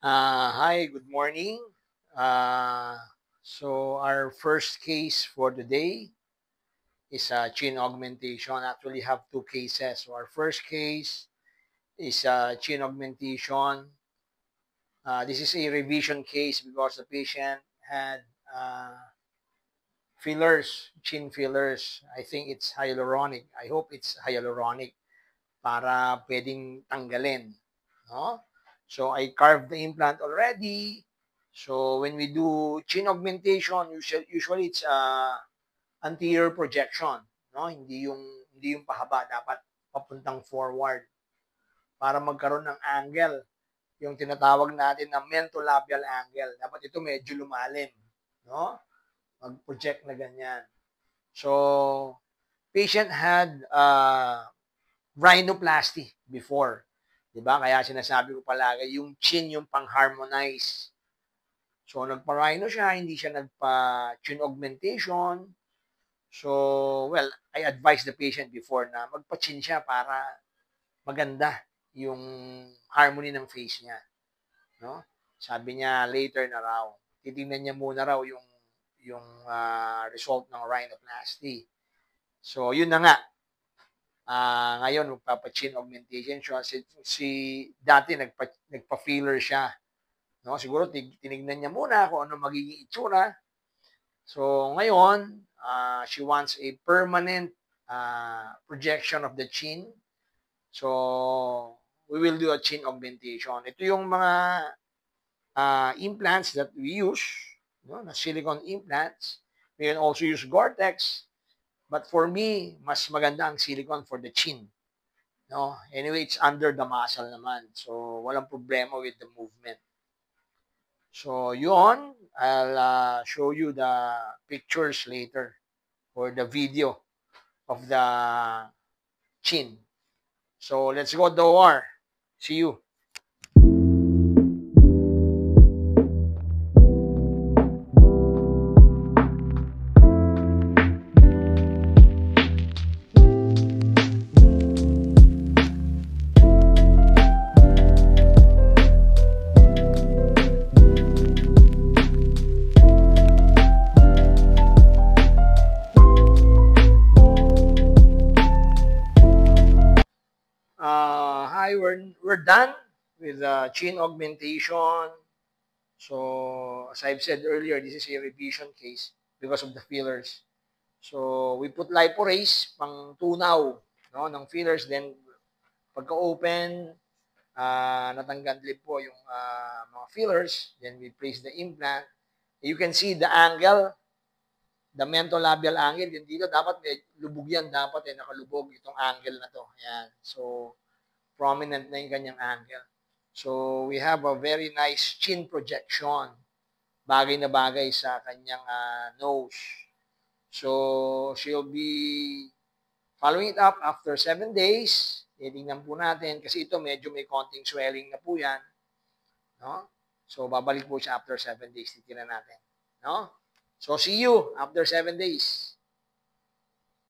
Hi, good morning. Uh, so our first case for today is chin augmentation. Actually, have two cases. So our first case is chin augmentation. This is a revision case because the patient had uh, fillers, chin fillers. I think it's hyaluronic. I hope it's hyaluronic para pwedeng tanggalin. No? So I carved the implant already. So when we do chin augmentation, usually it's anterior projection, no? Hindi yung pahaba, dapat papuntang forward para magkaroon ng angle, yung tinatawag natin na mentolabial angle. Dapat ito medyo lumalim, no? Mag-project na ganyan. So patient had rhinoplasty before. 'Di ba? Kaya sinasabi ko palagi, yung chin yung pang-harmonize. So, nagpa-rhino siya, hindi siya nagpa-chin augmentation. So, well, I advised the patient before na magpa-chin siya para maganda yung harmony ng face niya. No? Sabi niya, later na raw. Titingnan niya muna raw yung result ng rhinoplasty. So, yun na nga. Ngayon, magpapa-chin augmentation siya. Si dati, nagpa-filler siya. No? Siguro, tinignan niya muna kung ano magiging itsura. So, ngayon, she wants a permanent projection of the chin. So, we will do a chin augmentation. Ito yung mga implants that we use, no? Na silicone implants. We can also use Gore-Tex. But for me, mas maganda ang silicone for the chin. No? Anyway, it's under the muscle naman. So, walang problema with the movement. So, yun, I'll show you the pictures later or the video of the chin. So, let's go to the OR. See you. Hi, we're done with chin augmentation. So, as I've said earlier, this is a revision case because of the fillers. So, we put liporase, pang tunaw, no, ng fillers. Then, pagka-open, natanggal din po yung mga fillers. Then, we place the implant. You can see the angle, the mentolabial angle. Yung dito, dapat lubog yan. Dapat nakalubog itong angle na to. Ayan. So, prominent na yung kanyang angle. So, we have a very nice chin projection. Bagay na bagay sa kanyang nose. So, she'll be following it up after 7 days. Titingnan po natin kasi ito medyo may konting swelling na po yan. No? So, babalik po siya after 7 days. Titingnan natin. No? So, see you after 7 days.